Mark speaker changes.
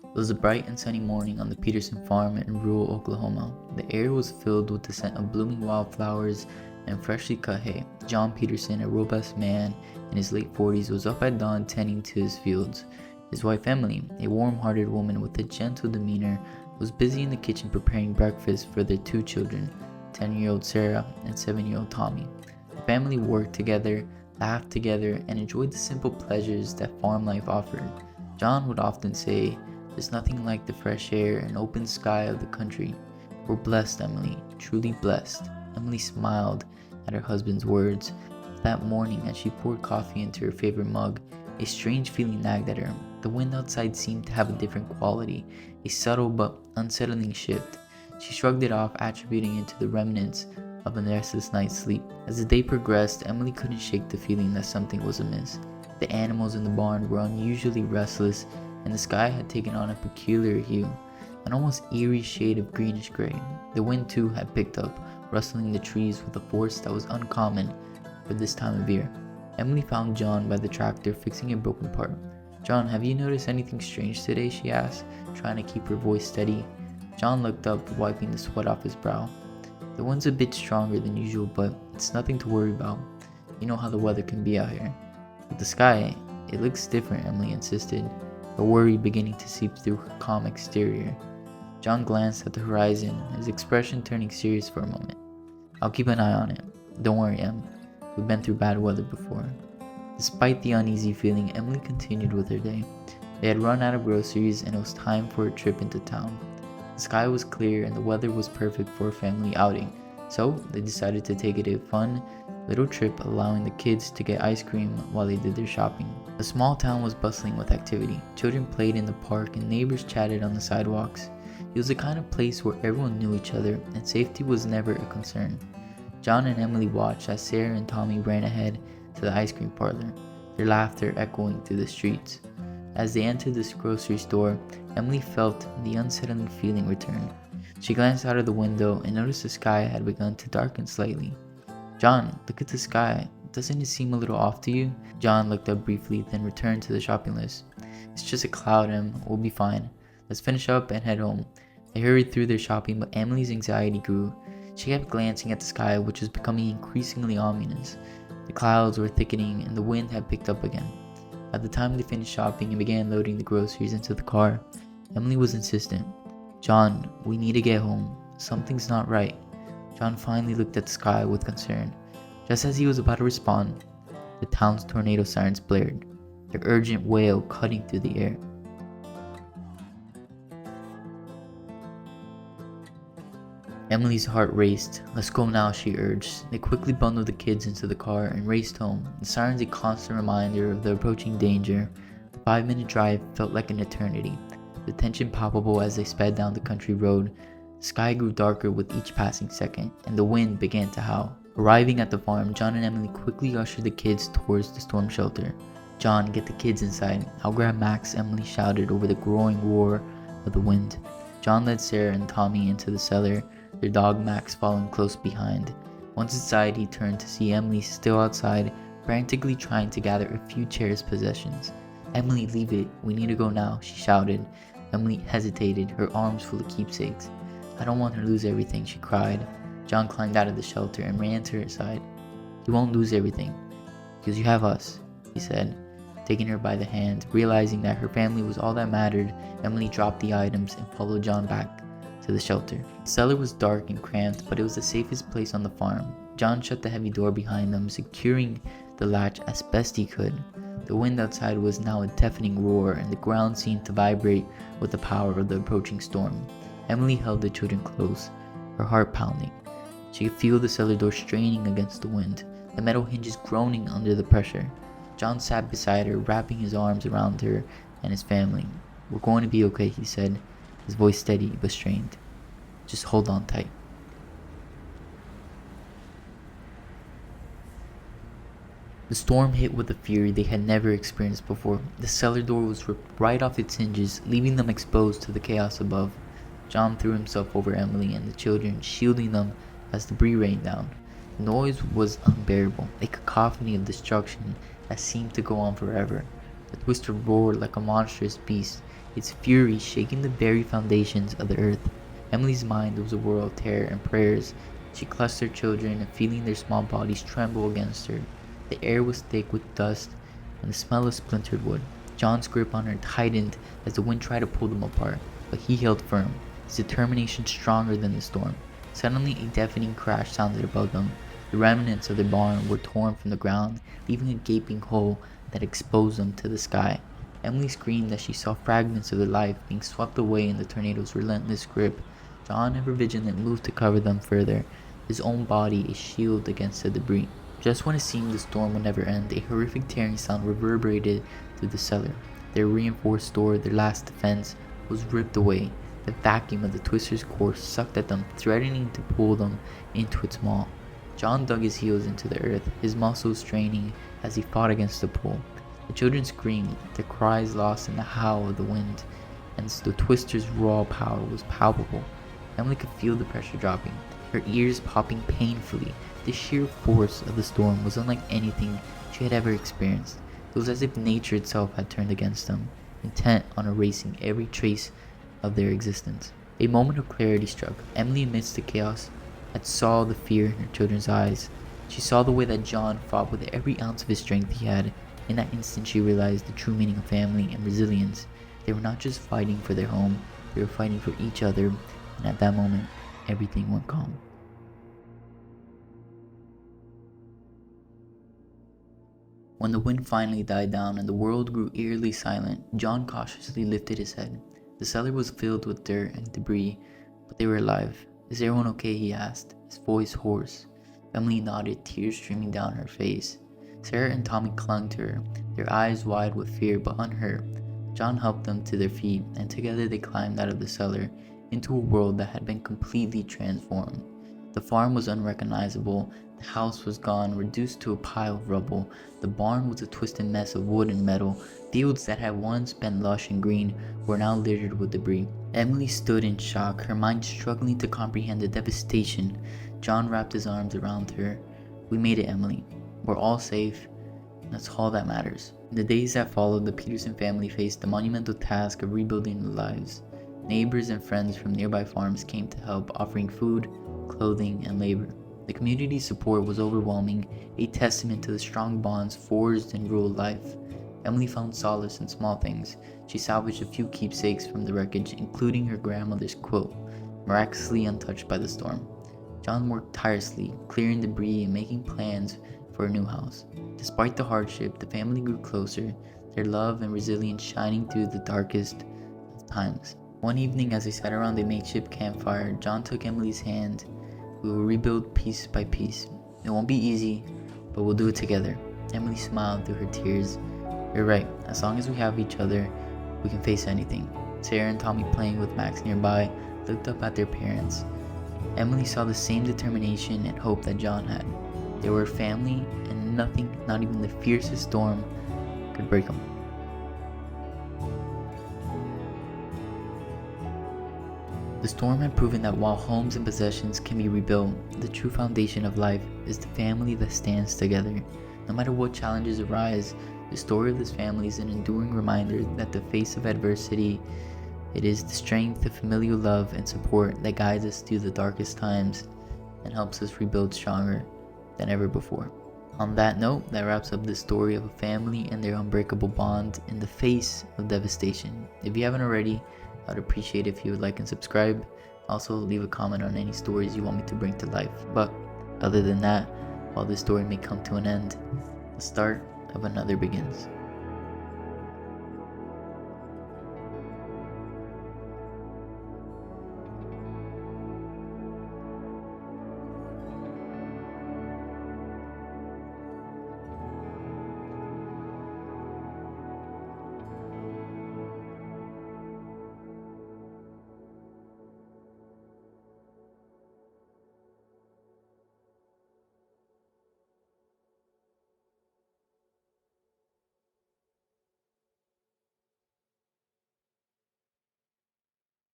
Speaker 1: It was a bright and sunny morning on the Peterson farm in rural Oklahoma. The air was filled with the scent of blooming wildflowers and freshly cut hay. John Peterson, a robust man in his late 40s, was up at dawn tending to his fields. His wife Emily, a warm-hearted woman with a gentle demeanor, was busy in the kitchen preparing breakfast for their two children, 10-year-old Sarah and 7-year-old Tommy. The family worked together, laughed together, and enjoyed the simple pleasures that farm life offered. John would often say, "There's nothing like the fresh air and open sky of the country. We're blessed, Emily, truly blessed." Emily smiled at her husband's words. That morning, as she poured coffee into her favorite mug, a strange feeling nagged at her. The wind outside seemed to have a different quality, a subtle but unsettling shift. She shrugged it off, attributing it to the remnants of a restless night's sleep. As the day progressed, Emily couldn't shake the feeling that something was amiss. The animals in the barn were unusually restless, and the sky had taken on a peculiar hue, an almost eerie shade of greenish-gray. The wind too had picked up, rustling the trees with a force that was uncommon for this time of year. Emily found John by the tractor fixing a broken part. "John, have you noticed anything strange today?" she asked, trying to keep her voice steady. John looked up, wiping the sweat off his brow. "The wind's a bit stronger than usual, but it's nothing to worry about. You know how the weather can be out here." "But the sky, it looks different," Emily insisted, her worry beginning to seep through her calm exterior. John glanced at the horizon, his expression turning serious for a moment. "I'll keep an eye on it. Don't worry, Em. We've been through bad weather before." Despite the uneasy feeling, Emily continued with her day. They had run out of groceries and it was time for a trip into town. The sky was clear and the weather was perfect for a family outing, so they decided to take it a fun little trip, allowing the kids to get ice cream while they did their shopping. The small town was bustling with activity. Children played in the park and neighbors chatted on the sidewalks. It was the kind of place where everyone knew each other and safety was never a concern. John and Emily watched as Sarah and Tommy ran ahead to the ice cream parlor, their laughter echoing through the streets. As they entered this grocery store, Emily felt the unsettling feeling return. She glanced out of the window and noticed the sky had begun to darken slightly. "John, look at the sky. Doesn't it seem a little off to you?" John looked up briefly, then returned to the shopping list. "It's just a cloud, Em. We'll be fine. Let's finish up and head home." They hurried through their shopping, but Emily's anxiety grew. She kept glancing at the sky, which was becoming increasingly ominous. The clouds were thickening and the wind had picked up again. By the time they finished shopping and began loading the groceries into the car, Emily was insistent. "John, we need to get home. Something's not right." John finally looked at the sky with concern. Just as he was about to respond, the town's tornado sirens blared, their urgent wail cutting through the air. Emily's heart raced. "Let's go now," she urged. They quickly bundled the kids into the car and raced home, the sirens a constant reminder of the approaching danger. The 5-minute drive felt like an eternity, the tension palpable as they sped down the country road. The sky grew darker with each passing second, and the wind began to howl. Arriving at the farm, John and Emily quickly ushered the kids towards the storm shelter. "John, get the kids inside. I'll grab Max," Emily shouted over the growing roar of the wind. John led Sarah and Tommy into the cellar, their dog Max following close behind. Once inside, he turned to see Emily still outside, frantically trying to gather a few cherished possessions. "Emily, leave it. We need to go now," she shouted. Emily hesitated, her arms full of keepsakes. "I don't want her to lose everything," she cried. John climbed out of the shelter and ran to her side. "You won't lose everything, because you have us," he said, taking her by the hand. Realizing that her family was all that mattered, Emily dropped the items and followed John back to the shelter. The cellar was dark and cramped, but it was the safest place on the farm. John shut the heavy door behind them, securing the latch as best he could. The wind outside was now a deafening roar, and the ground seemed to vibrate with the power of the approaching storm. Emily held the children close, her heart pounding. She could feel the cellar door straining against the wind, the metal hinges groaning under the pressure. John sat beside her, wrapping his arms around her and his family. "We're going to be okay," he said, his voice steady but strained. "Just hold on tight." The storm hit with a fury they had never experienced before. The cellar door was ripped right off its hinges, leaving them exposed to the chaos above. John threw himself over Emily and the children, shielding them as debris rained down. The noise was unbearable, a cacophony of destruction that seemed to go on forever. The twister roared like a monstrous beast, its fury shaking the very foundations of the earth. Emily's mind was a whirl of terror and prayers. She clutched her children, feeling their small bodies tremble against her. The air was thick with dust and the smell of splintered wood. John's grip on her tightened as the wind tried to pull them apart, but he held firm, his determination stronger than the storm. Suddenly, a deafening crash sounded above them. The remnants of their barn were torn from the ground, leaving a gaping hole that exposed them to the sky. Emily screamed as she saw fragments of their life being swept away in the tornado's relentless grip. John, ever vigilant, moved to cover them further, his own body a shield against the debris. Just when it seemed the storm would never end, a horrific tearing sound reverberated through the cellar. Their reinforced door, their last defense, was ripped away. The vacuum of the twister's course sucked at them, threatening to pull them into its maw. John dug his heels into the earth, his muscles straining as he fought against the pull. The children screamed, their cries lost in the howl of the wind, and the twister's raw power was palpable. Emily could feel the pressure dropping, her ears popping painfully. The sheer force of the storm was unlike anything she had ever experienced. It was as if nature itself had turned against them, intent on erasing every trace of their existence. A moment of clarity struck. Emily, amidst the chaos, had saw the fear in her children's eyes. She saw the way that John fought with every ounce of his strength he had. In that instant, she realized the true meaning of family and resilience. They were not just fighting for their home, they were fighting for each other, and at that moment, everything went calm. When the wind finally died down and the world grew eerily silent, John cautiously lifted his head. The cellar was filled with dirt and debris, but they were alive. "Is everyone okay?" he asked, his voice hoarse. Emily nodded, tears streaming down her face. Sarah and Tommy clung to her, their eyes wide with fear but unhurt. John helped them to their feet, and together they climbed out of the cellar into a world that had been completely transformed. The farm was unrecognizable, the house was gone, reduced to a pile of rubble. The barn was a twisted mess of wood and metal. Fields that had once been lush and green were now littered with debris. Emily stood in shock, her mind struggling to comprehend the devastation. John wrapped his arms around her. "We made it, Emily. We're all safe. That's all that matters." In the days that followed, the Peterson family faced the monumental task of rebuilding their lives. Neighbors and friends from nearby farms came to help, offering food, clothing, and labor. The community's support was overwhelming, a testament to the strong bonds forged in rural life. Emily found solace in small things. She salvaged a few keepsakes from the wreckage, including her grandmother's quilt, miraculously untouched by the storm. John worked tirelessly, clearing debris and making plans for a new house. Despite the hardship, the family grew closer, their love and resilience shining through the darkest of times. One evening, as they sat around a makeshift campfire, John took Emily's hand. "We will rebuild piece by piece. It won't be easy, but we'll do it together." Emily smiled through her tears. "You're right. As long as we have each other, we can face anything." Sarah and Tommy, playing with Max nearby, looked up at their parents. Emily saw the same determination and hope that John had. They were a family, and nothing, not even the fiercest storm, could break them. The storm had proven that while homes and possessions can be rebuilt, the true foundation of life is the family that stands together. No matter what challenges arise, the story of this family is an enduring reminder that the face of adversity, it is the strength of familial love and support that guides us through the darkest times and helps us rebuild stronger than ever before. On that note, that wraps up the story of a family and their unbreakable bond in the face of devastation. If you haven't already, I'd appreciate if you would like and subscribe. Also, leave a comment on any stories you want me to bring to life. But other than that, while this story may come to an end, the start of another begins.